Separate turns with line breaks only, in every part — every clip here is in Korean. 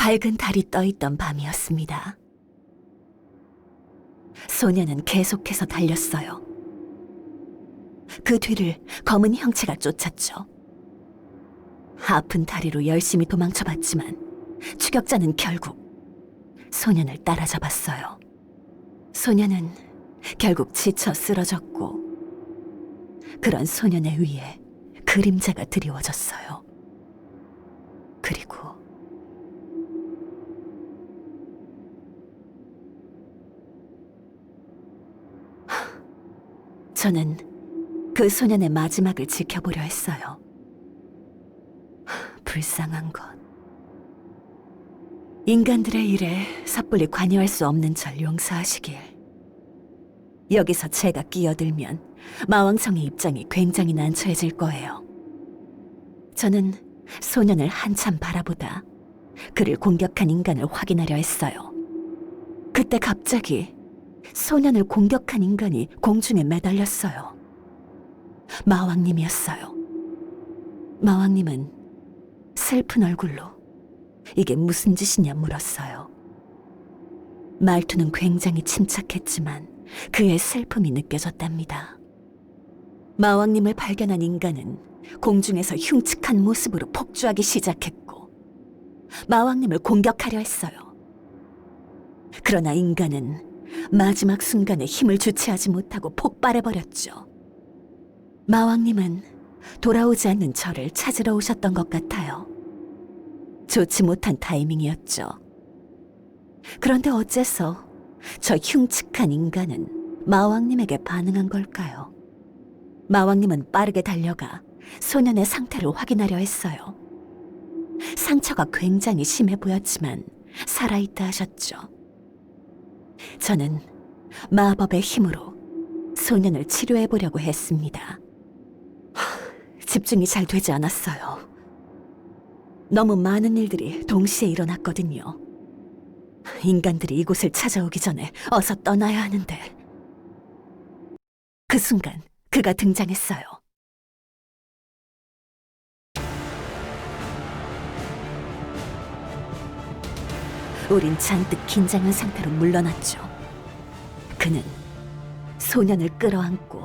밝은 달이 떠있던 밤이었습니다. 소녀는 계속해서 달렸어요. 그 뒤를 검은 형체가 쫓았죠. 아픈 다리로 열심히 도망쳐봤지만 추격자는 결국 소년을 따라잡았어요. 소년은 결국 지쳐 쓰러졌고 그런 소년의 위에 그림자가 드리워졌어요. 그리고 저는 그 소년의 마지막을 지켜보려 했어요. 불쌍한 것. 인간들의 일에 섣불리 관여할 수 없는 절 용서하시길. 여기서 제가 끼어들면 마왕성의 입장이 굉장히 난처해질 거예요. 저는 소년을 한참 바라보다 그를 공격한 인간을 확인하려 했어요. 그때 갑자기 소년을 공격한 인간이 공중에 매달렸어요. 마왕님이었어요. 마왕님은 슬픈 얼굴로 이게 무슨 짓이냐 물었어요. 말투는 굉장히 침착했지만 그의 슬픔이 느껴졌답니다. 마왕님을 발견한 인간은 공중에서 흉측한 모습으로 폭주하기 시작했고 마왕님을 공격하려 했어요. 그러나 인간은 마지막 순간에 힘을 주체하지 못하고 폭발해버렸죠. 마왕님은 돌아오지 않는 저를 찾으러 오셨던 것 같아요. 좋지 못한 타이밍이었죠. 그런데 어째서 저 흉측한 인간은 마왕님에게 반응한 걸까요? 마왕님은 빠르게 달려가 소년의 상태를 확인하려 했어요. 상처가 굉장히 심해 보였지만 살아있다 하셨죠. 저는 마법의 힘으로 소년을 치료해보려고 했습니다. 집중이 잘 되지 않았어요. 너무 많은 일들이 동시에 일어났거든요. 인간들이 이곳을 찾아오기 전에 어서 떠나야 하는데. 그 순간 그가 등장했어요. 우린 잔뜩 긴장한 상태로 물러났죠. 그는 소년을 끌어안고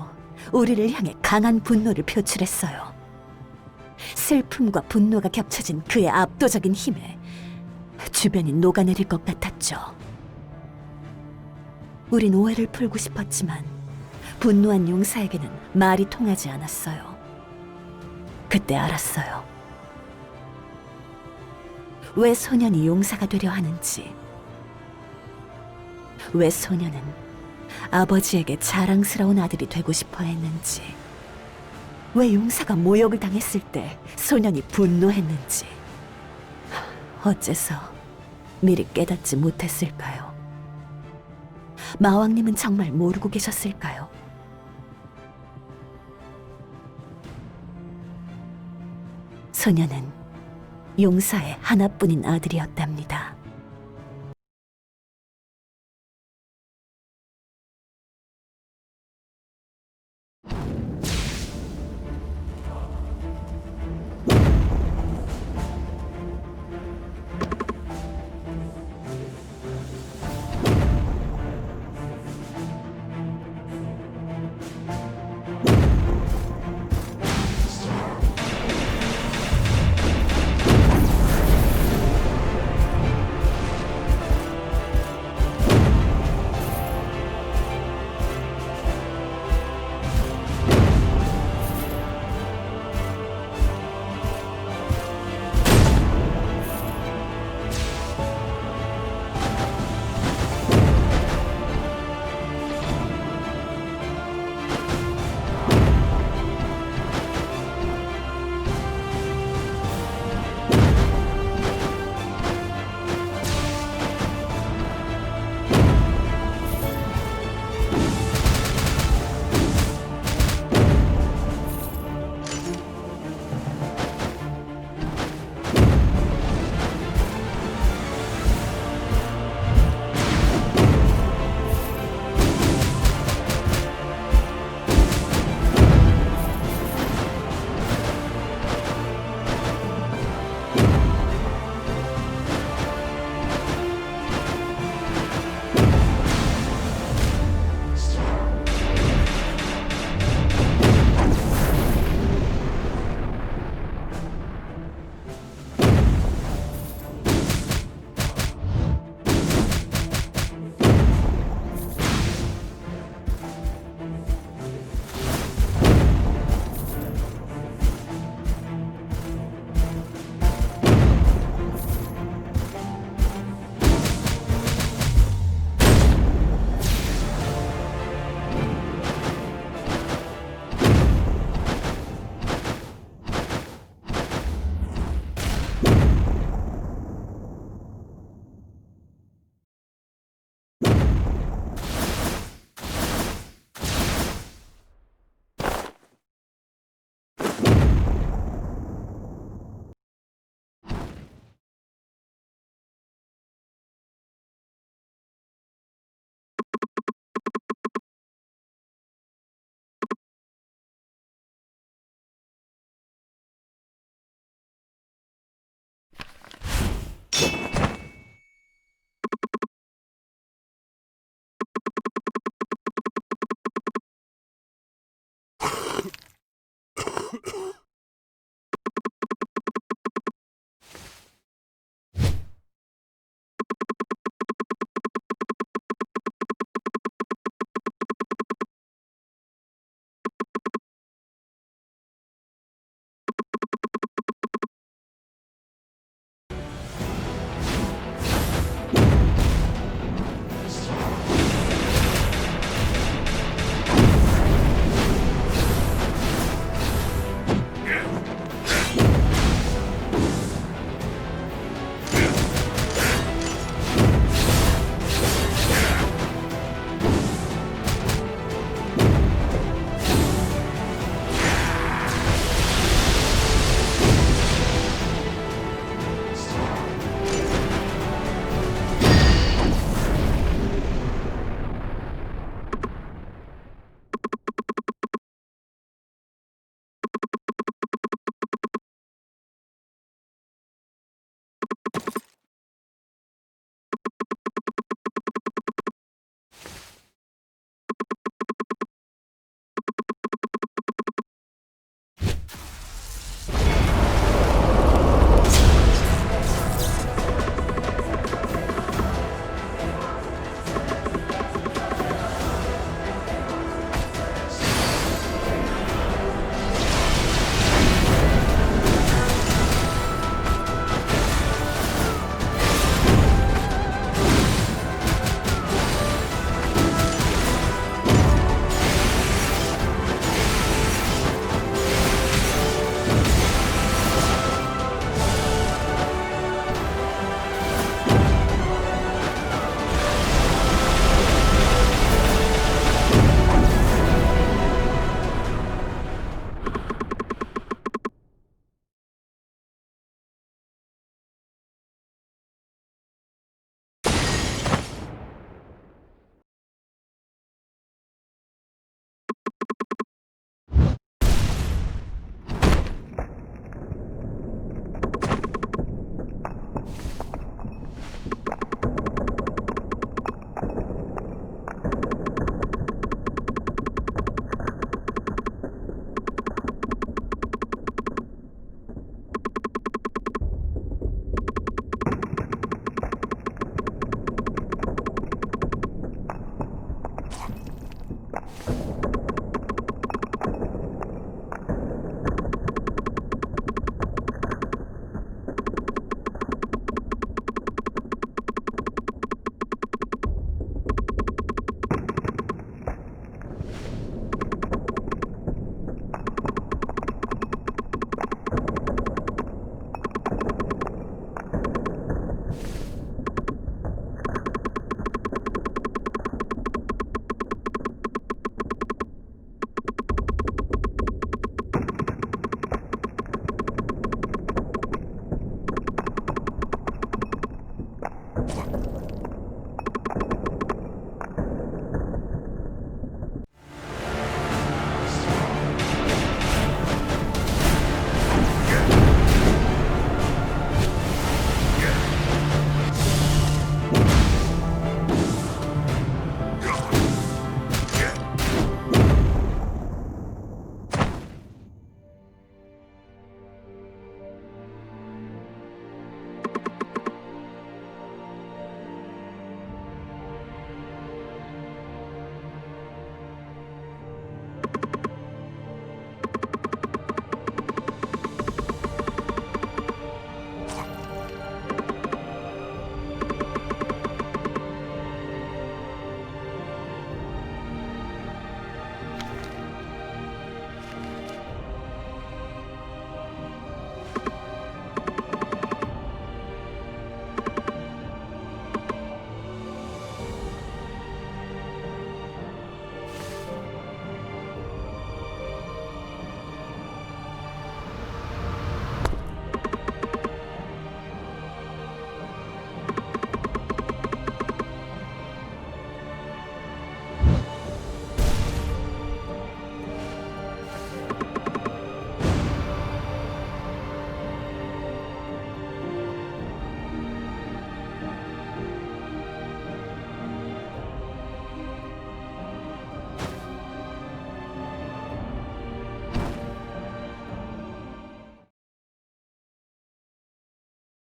우리를 향해 강한 분노를 표출했어요. 슬픔과 분노가 겹쳐진 그의 압도적인 힘에 주변이 녹아내릴 것 같았죠. 우린 오해를 풀고 싶었지만 분노한 용사에게는 말이 통하지 않았어요. 그때 알았어요. 왜 소년이 용사가 되려 하는지, 왜 소년은 아버지에게 자랑스러운 아들이 되고 싶어 했는지, 왜 용사가 모욕을 당했을 때 소년이 분노했는지, 어째서 미리 깨닫지 못했을까요? 마왕님은 정말 모르고 계셨을까요? 소년은 용사의 하나뿐인 아들이었답니다.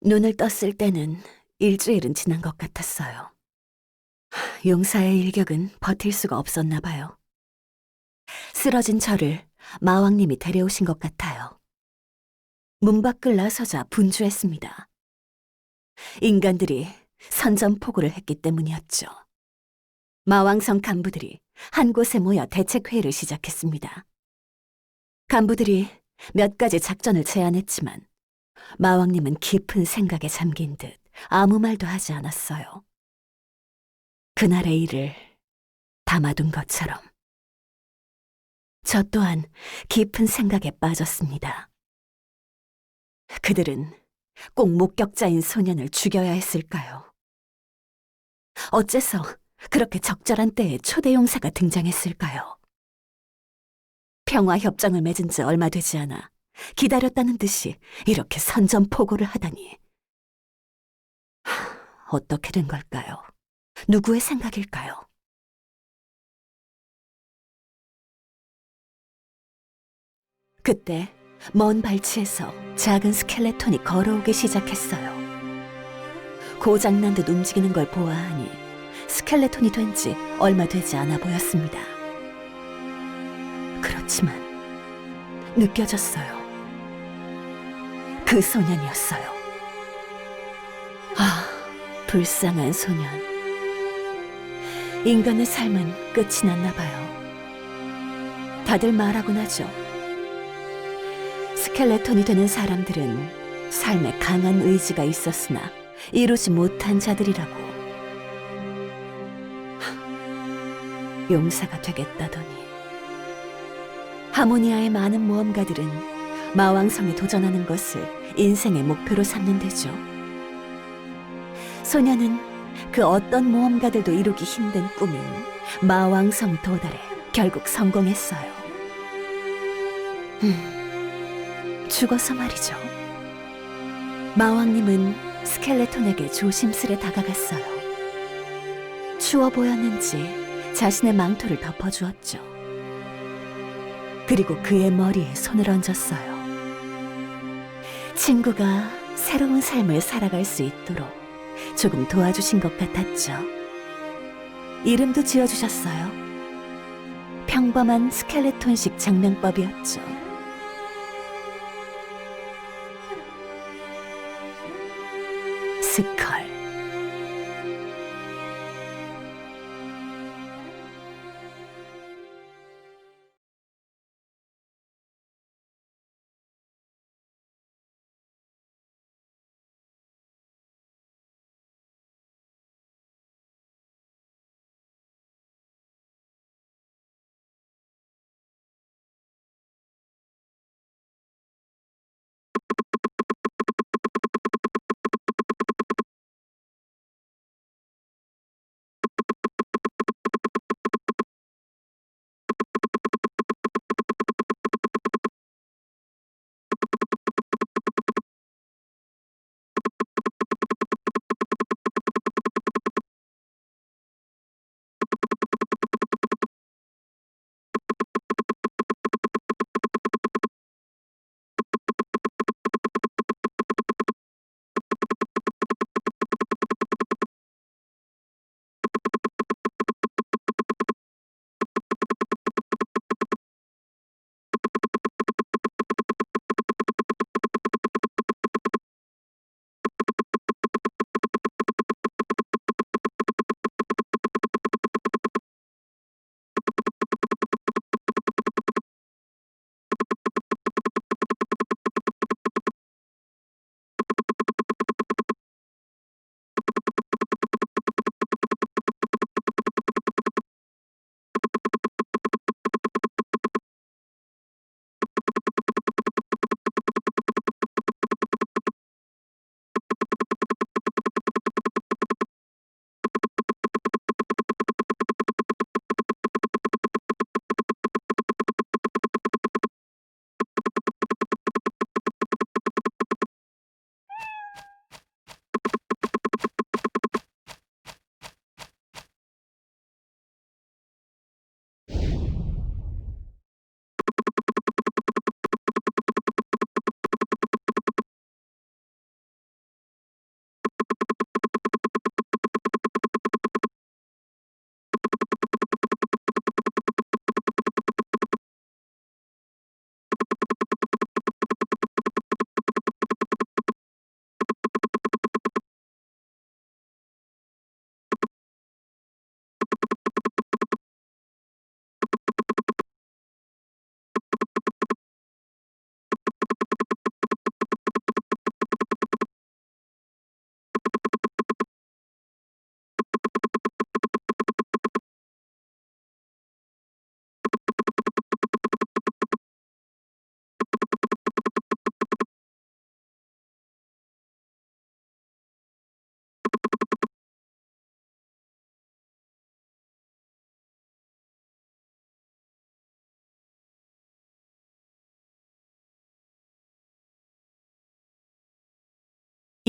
눈을 떴을 때는 일주일은 지난 것 같았어요. 용사의 일격은 버틸 수가 없었나 봐요. 쓰러진 저를 마왕님이 데려오신 것 같아요. 문 밖을 나서자 분주했습니다. 인간들이 선전포고를 했기 때문이었죠. 마왕성 간부들이 한 곳에 모여 대책회의를 시작했습니다. 간부들이 몇 가지 작전을 제안했지만 마왕님은 깊은 생각에 잠긴 듯 아무 말도 하지 않았어요. 그날의 일을 담아둔 것처럼. 저 또한 깊은 생각에 빠졌습니다. 그들은 꼭 목격자인 소년을 죽여야 했을까요? 어째서 그렇게 적절한 때에 초대 용사가 등장했을까요? 평화협정을 맺은 지 얼마 되지 않아 기다렸다는 듯이 이렇게 선전포고를 하다니. 어떻게 된 걸까요? 누구의 생각일까요? 그때 먼 발치에서 작은 스켈레톤이 걸어오기 시작했어요. 고장난 듯 움직이는 걸 보아하니 스켈레톤이 된 지 얼마 되지 않아 보였습니다. 그렇지만 느껴졌어요. 그 소년이었어요. 아, 불쌍한 소년. 인간의 삶은 끝이 났나 봐요. 다들 말하곤 하죠. 스켈레톤이 되는 사람들은 삶에 강한 의지가 있었으나 이루지 못한 자들이라고. 용사가 되겠다더니. 하모니아의 많은 모험가들은 마왕성에 도전하는 것을 인생의 목표로 삼는데죠. 소년은 그 어떤 모험가들도 이루기 힘든 꿈인 마왕성 도달에 결국 성공했어요. 죽어서 말이죠. 마왕님은 스켈레톤에게 조심스레 다가갔어요. 추워 보였는지 자신의 망토를 덮어주었죠. 그리고 그의 머리에 손을 얹었어요. 친구가 새로운 삶을 살아갈 수 있도록 조금 도와주신 것 같았죠. 이름도 지어주셨어요. 평범한 스켈레톤식 장명법이었죠. 스컬.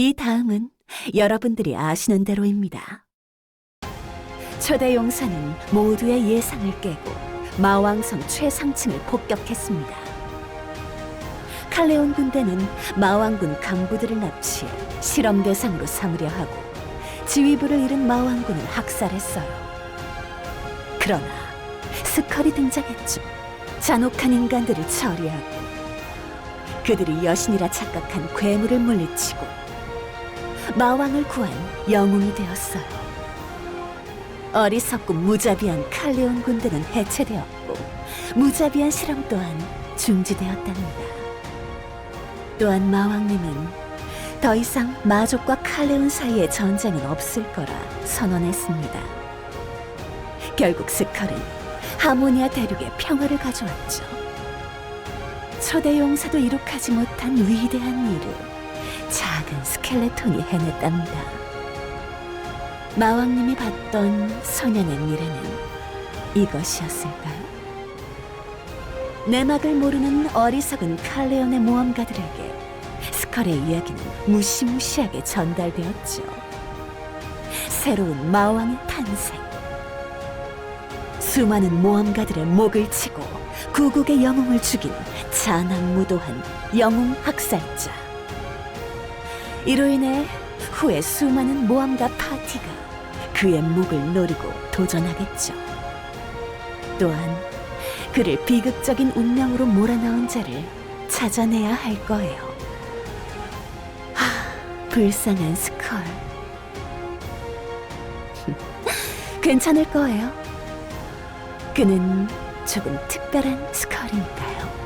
이 다음은 여러분들이 아시는 대로입니다. 초대 용사는 모두의 예상을 깨고 마왕성 최상층을 폭격했습니다. 칼레온 군대는 마왕군 간부들을 납치해 실험 대상으로 삼으려 하고 지휘부를 잃은 마왕군을 학살했어요. 그러나 스컬이 등장했죠. 잔혹한 인간들을 처리하고 그들이 여신이라 착각한 괴물을 물리치고 마왕을 구한 영웅이 되었어요. 어리석고 무자비한 칼레온 군대는 해체되었고 무자비한 실험 또한 중지되었답니다. 또한 마왕님은 더 이상 마족과 칼레온 사이의 전쟁은 없을 거라 선언했습니다. 결국 스컬은 하모니아 대륙에 평화를 가져왔죠. 초대 용사도 이룩하지 못한 위대한 일을 작은 스켈레톤이 해냈답니다. 마왕님이 봤던 소년의 미래는 이것이었을까요? 내막을 모르는 어리석은 칼레온의 모험가들에게 스컬의 이야기는 무시무시하게 전달되었죠. 새로운 마왕의 탄생. 수많은 모험가들의 목을 치고 구국의 영웅을 죽인 잔악무도한 영웅 학살자. 이로 인해 후에 수많은 모험가 파티가 그의 목을 노리고 도전하겠죠. 또한 그를 비극적인 운명으로 몰아넣은 자를 찾아내야 할 거예요. 불쌍한 스컬. 괜찮을 거예요. 그는 조금 특별한 스컬이니까요.